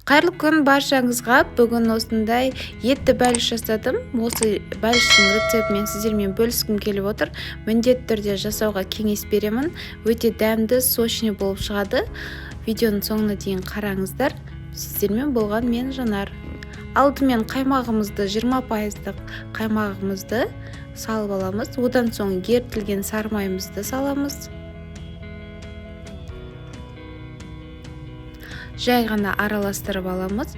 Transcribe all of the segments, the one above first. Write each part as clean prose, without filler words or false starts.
Қайырлы күн баршаңызға. Бүгін осындай етті бәліш жасадым. Осы бәліштің рецептімен сіздермен бөліскім келіп отыр. Міндетті түрде жасауға кеңес беремін. Өте дәмді, сочный болып шығады. Видеоның соңына дейін қараңыздар. Сіздермен болған мен Жанар. Алдымен қаймағымызды 20% қаймағымызды салып аламыз. Одан соң ерітілген сары майымызды саламыз. Жай ғана араластырып аламыз.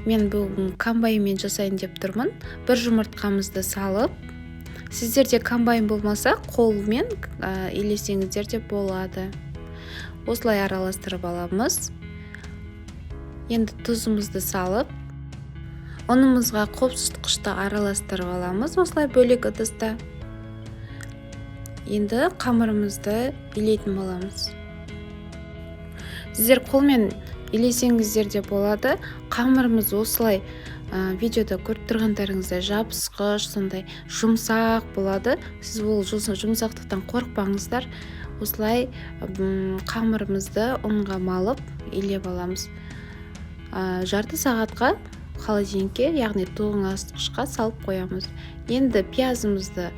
Мен бүгін комбайнмен жасайын деп тұрмын. Бір жұмыртқамызды салып, сіздерде комбайн болмаса, қолмен елесеңіздер де болады. Осылай араластырып аламыз. Енді тұзымызды салып, ұнымызға қосқышты араластырып аламыз. Осылай бөлек ыдыста. Енді қамырымызды илейтін боламыз. Сіздер қолмен елесеңіздер де болады. Қамырымыз осылай видеода көріп тұрғандарыңыздай жабысқыш, сондай жұмсақ болады. Сіз ол жұмсақтықтан қорықпаңыздар. Осылай қамырымызды ұнға малып илеп аламыз. Жарты сағатқа холодильникке, яғни тоңазытқышқа салып қоямыз. Енді пиязымызды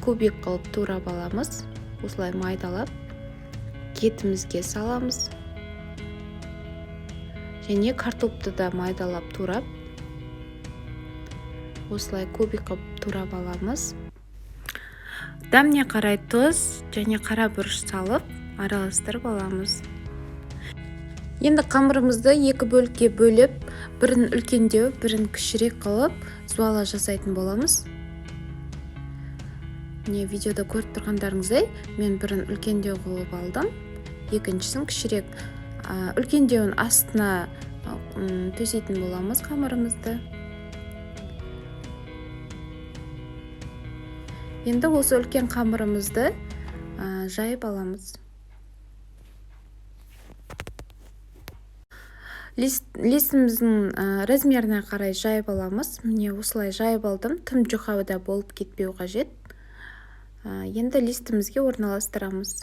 кубик қылып турап аламыз. Осылай майдалап етімізге саламыз. Және картопты да майдалап турап, осылай кубик қылып турап аламыз. Дәміне қарай тұз және қара бұрыш салып, араластырып аламыз. Енді қамырымызды екі бөлікке бөліп, бірін үлкендеу, бірін кішірек қылып, суала жасайтын боламыз. Міне видеода көріп тұрғандарыңыздай, мен бірін үлкендеу қылып алдым, екіншісін кішірек. Үлкендеуін астына төсейтін боламыз қамырымызды. Енді осы үлкен қамырымызды жайып аламыз. Листіміздің размеріне қарай жайып аламыз. Міне осылай жайып алдым. Тым жұқада болып кетпеу қажет. Енді листімізге орналастырамыз.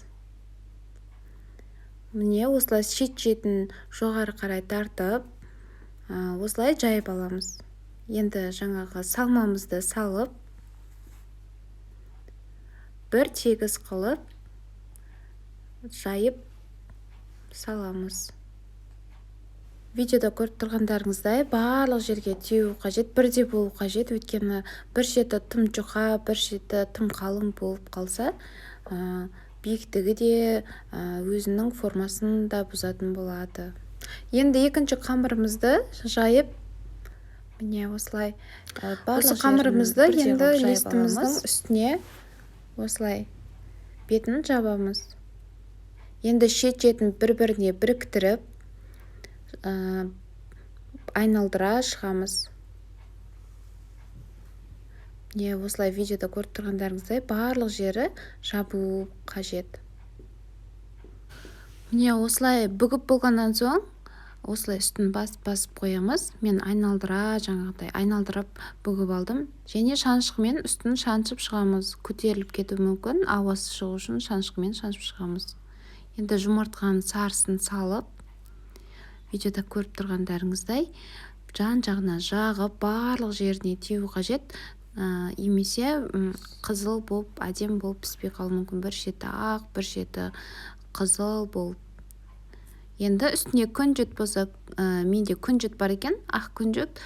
Міне осылай шет-шетін жоғары қарай тартып, осылай жайып аламыз. Енді жаңағы салмамызды салып, бір тегіс қылып, жайып саламыз. Видеода көріп тұрғандарыңыздай барлық жерге тиюі қажет, бірде болу қажет, өйткені бір шеті тым жұқа, бір шеті тым қалың болып қалса, биіктігі де өзінің формасын да бұзатын болады. Енді екінші қамырымызды жайып, міне осылай осы қамырымызды енді листіміздің үстіне осылай бетін жабамыз. Енді шет-шетін бір-біріне біріктіріп, айналдыра шығамыз. Не осылай видеода көріп тұрғандарыңыздай барлық жері жабу қажет. Міне осылай бүгіп болғаннан соң, осылай үстін басып қоямыз. Мен айналдырып бүгіп алдым. Және шаншқымен үстін шаншып шығамыз. Көтеріліп кетуі мүмкін, ауасы шығу үшін шаншқымен шаншып шығамыз. Енді жұмыртқаның сарысын салып, видеода көріп тұрғандарыңыздай жан-жағына жағып, барлық жеріне тию қажет. Емесе қызыл болып, әдем болып піспей қалуы мүмкін. Бір шеті ақ, бір шеті қызыл болып. Енді үстіне күнжет болса, менде күнжет бар екен, ақ күнжет.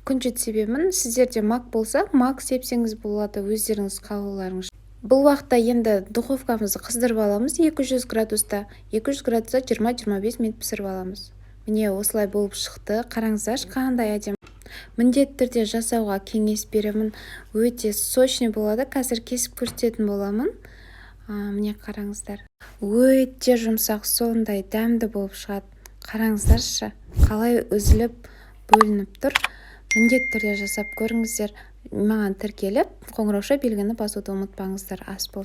Күнжет себемін, сіздерде мак болса, мак сепсеңіз болады, өздеріңіз қалауларыңыз. Бұл уақытта енді духовкамызды қыздырып аламыз 200 градуста. 200 градуста 20-25 минут пісіріп аламыз. Міне осылай болып шықты. Қараңыздар, қандай әдем. Міндетті түрде жасауға кеңес беремін. Өте сочный болады. Қазір кесіп көрсететін боламын. Міне қараңыздар. Өте жұмсақ, сондай дәмді болып шығады. Қараңыздаршы, қалай үзіліп, бөлініп тұр. Міндетті түрде жасап көріңіздер. Маған тіркеліп, қоңырауша белгіні басуды ұмытпаңыздар. Ас болсын.